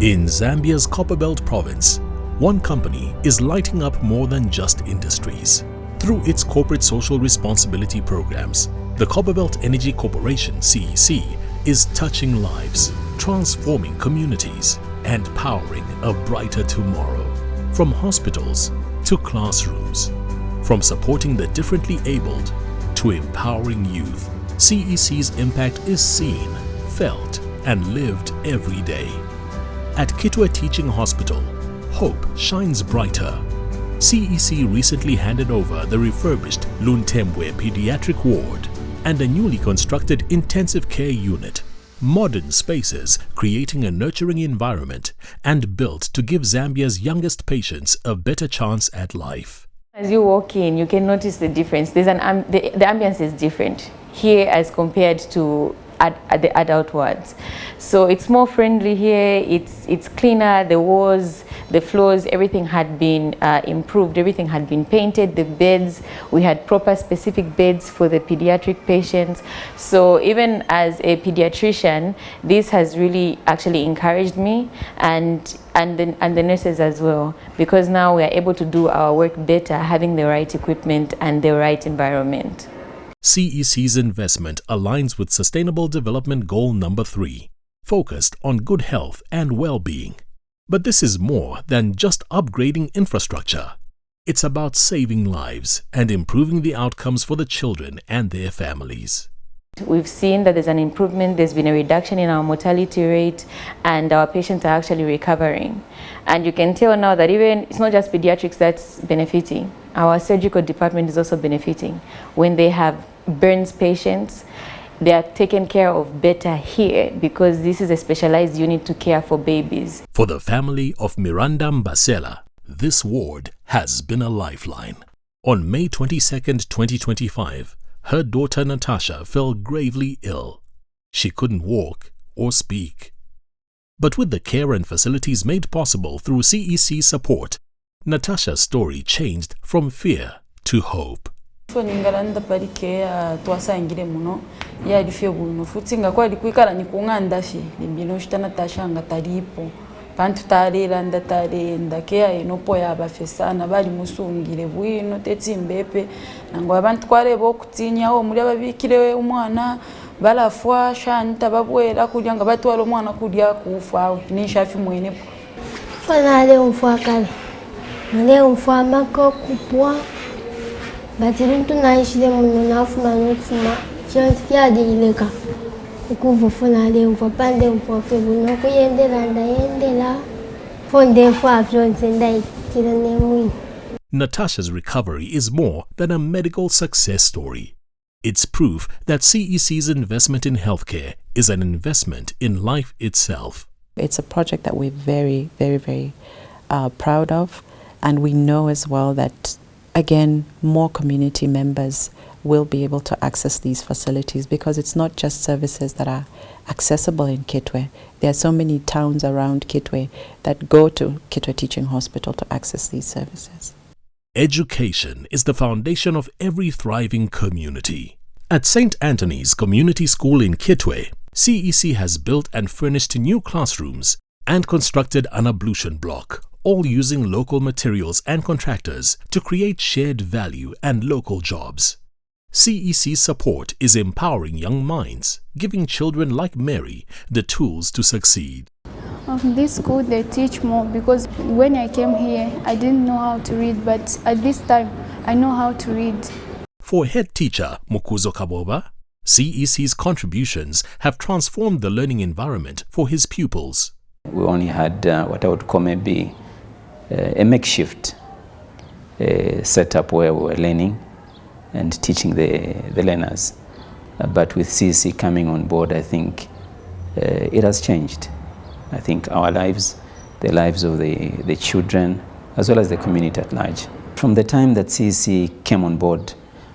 In Zambia's Copperbelt province, one company is lighting up more than just industries. Through its corporate social responsibility programs, the Copperbelt Energy Corporation (CEC) is touching lives, transforming communities, and powering a brighter tomorrow. From hospitals to classrooms, from supporting the differently abled to empowering youth, CEC's impact is seen, felt, and lived every day. At Kitwe Teaching Hospital, hope shines brighter. CEC recently handed over the refurbished Luntembwe Pediatric Ward and a newly constructed intensive care unit. Modern spaces creating a nurturing environment and built to give Zambia's youngest patients a better chance at life. As you walk in, you can notice the difference. The ambience is different here as compared to at the adult wards. So it's more friendly here, it's cleaner, the walls, the floors, everything had been improved, everything had been painted, the beds, we had proper specific beds for the pediatric patients. So even as a pediatrician, this has really actually encouraged me and the nurses as well, because now we are able to do our work better, having the right equipment and the right environment. CEC's investment aligns with Sustainable Development Goal number 3, focused on good health and well-being. But this is more than just upgrading infrastructure. It's about saving lives and improving the outcomes for the children and their families. We've seen that there's an improvement, there's been a reduction in our mortality rate, and our patients are actually recovering. And you can tell now that even it's not just pediatrics that's benefiting, our surgical department is also benefiting. When they have burns patients, they are taken care of better here because this is a specialized unit to care for babies. For the family of Miranda Mbasela, this ward has been a lifeline. On May 22, 2025, her daughter Natasha fell gravely ill. She couldn't walk or speak. But with the care and facilities made possible through CEC support, Natasha's story changed from fear to hope. Ngalanda parike twasangire muno yali fye buno futi nga kwali kwikala nikunganda fye limbino shitana tashanga talipo bantu talera ndatalenda keya enopo yabafesana bali musungire bwino tetsimbepe nango abantu kwareba okutinya o muri ababikire umwana balafwa shanta babwera kulya nga batwala umwana kulya kufa nishafi mwenepo fanale umfakala nale umfama ko kupwa batiruntu naishile muno nafuma nokufuma fyade ileka ukuvufuna le umfapande umfofe buno kuyendela ndayendela fonde fwa fyonse ndaikira nemwi. Natasha's recovery is more than a medical success story. It's proof that CEC's investment in healthcare is an investment in life itself. It's a project that we're very, very, very proud of, and we know as well that again, more community members will be able to access these facilities because it's not just services that are accessible in Kitwe. There are so many towns around Kitwe that go to Kitwe Teaching Hospital to access these services. Education is the foundation of every thriving community. At St. Anthony's Community School in Kitwe, CEC has built and furnished new classrooms and constructed an ablution block, all using local materials and contractors to create shared value and local jobs. CEC's support is empowering young minds, giving children like Mary the tools to succeed. This school, they teach more because when I came here, I didn't know how to read, but at this time, I know how to read. For head teacher Mukuzo Kaboba, CEC's contributions have transformed the learning environment for his pupils. We only had what I would call maybe a makeshift setup where we were learning and teaching the learners. But with CEC coming on board, I think it has changed. I think our lives, the lives of the children, as well as the community at large. From the time that CEC came on board,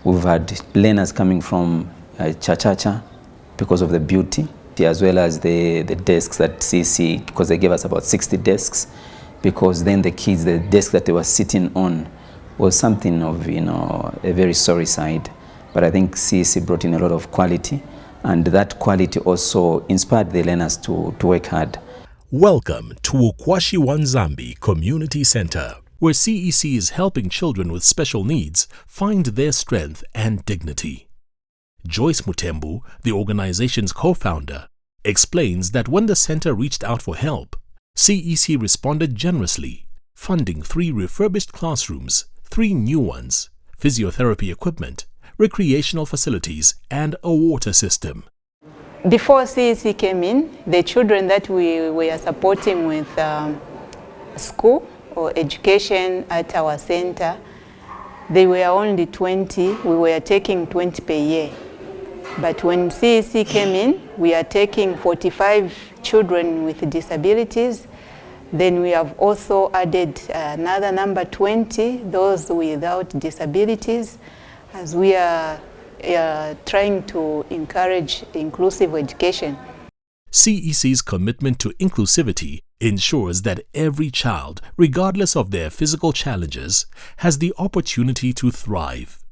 we've had learners coming from Chachacha because of the beauty, as well as the desks that CEC, because they gave us about 60 desks, because then the kids, the desk that they were sitting on was something of, a very sorry side. But I think CEC brought in a lot of quality, and that quality also inspired the learners to work hard. Welcome to Ukwashi Wanzambi Community Center, where CEC is helping children with special needs find their strength and dignity. Joyce Mutembu, the organization's co-founder, explains that when the center reached out for help, CEC responded generously, funding 3 refurbished classrooms, 3 new ones, physiotherapy equipment, recreational facilities, and a water system. Before CEC came in, the children that we were supporting with school or education at our center, they were only 20. We were taking 20 per year. But when CEC came in, we are taking 45 children with disabilities. Then we have also added another number 20, those without disabilities, as we are trying to encourage inclusive education. CEC's commitment to inclusivity ensures that every child, regardless of their physical challenges, has the opportunity to thrive.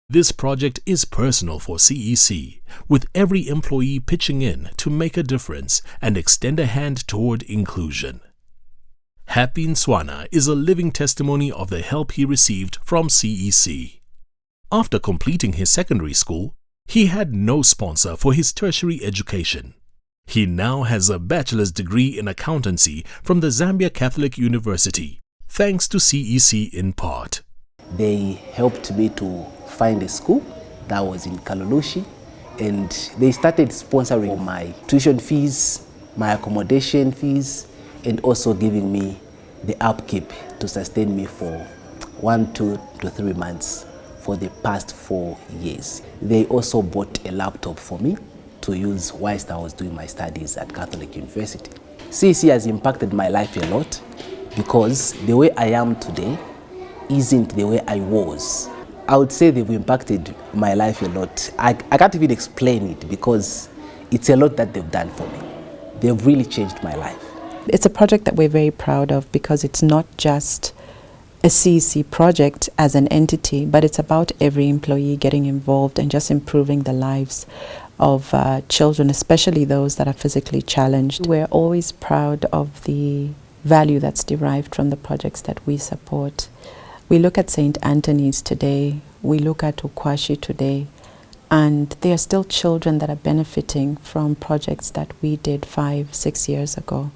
This project is personal for CEC, with every employee pitching in to make a difference and extend a hand toward inclusion. Happy Nswana is a living testimony of the help he received from CEC. After completing his secondary school, he had no sponsor for his tertiary education. He now has a bachelor's degree in accountancy from the Zambia Catholic University, thanks to CEC in part. They helped me to find a school that was in Kalulushi, and they started sponsoring my tuition fees, my accommodation fees, and also giving me the upkeep to sustain me for 1, 2 to 3 months for the past 4 years. They also bought a laptop for me to use whilst I was doing my studies at Catholic University. CEC has impacted my life a lot because the way I am today isn't the way I was. I would say they've impacted my life a lot. I can't even explain it because it's a lot that they've done for me. They've really changed my life. It's a project that we're very proud of because it's not just a CEC project as an entity, but it's about every employee getting involved and just improving the lives of children, especially those that are physically challenged. We're always proud of the value that's derived from the projects that we support. We look at St. Anthony's today, we look at Ukwashi today, and there are still children that are benefiting from projects that we did 5, 6 years ago.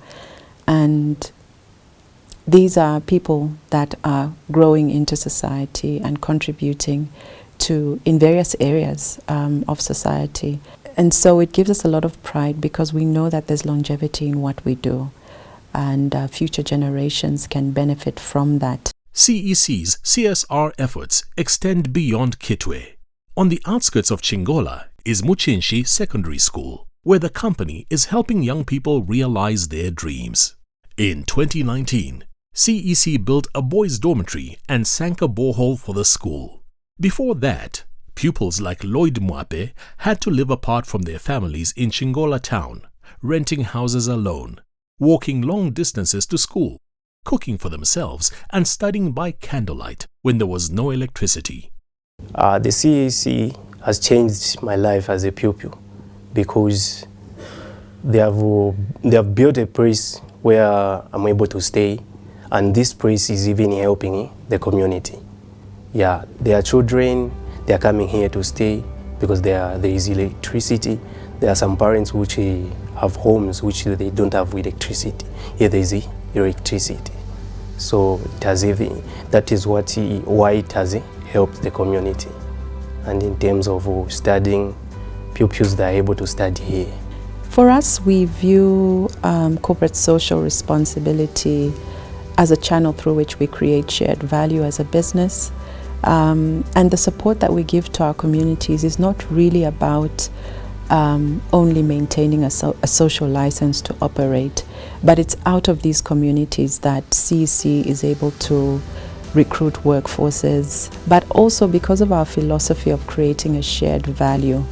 And these are people that are growing into society and contributing to in various areas of society. And so it gives us a lot of pride because we know that there's longevity in what we do, and future generations can benefit from that. CEC's CSR efforts extend beyond Kitwe. On the outskirts of Chingola is Muchinshi Secondary School, where the company is helping young people realize their dreams. In 2019, CEC built a boys' dormitory and sank a borehole for the school. Before that, pupils like Lloyd Mwape had to live apart from their families in Chingola town, renting houses alone, walking long distances to school, cooking for themselves, and studying by candlelight when there was no electricity. The CEC has changed my life as a pupil because they have built a place where I'm able to stay, and this place is even helping the community. Yeah, there are children, they are coming here to stay because there is electricity. There are some parents which have homes which they don't have electricity. Here there is electricity. So that is why it has helped the community. And in terms of studying, pupils that are able to study here. For us, we view corporate social responsibility as a channel through which we create shared value as a business. And the support that we give to our communities is not really about only maintaining a social license to operate, but it's out of these communities that CEC is able to recruit workforces, but also because of our philosophy of creating a shared value,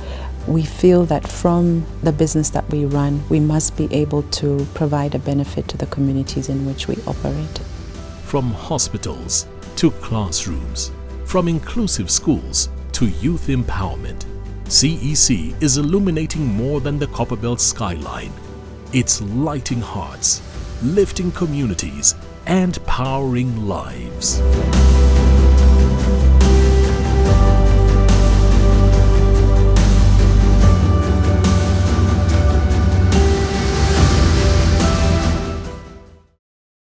we feel that from the business that we run, we must be able to provide a benefit to the communities in which we operate. From hospitals to classrooms, from inclusive schools to youth empowerment, CEC is illuminating more than the Copperbelt skyline. It's lighting hearts, lifting communities, and powering lives.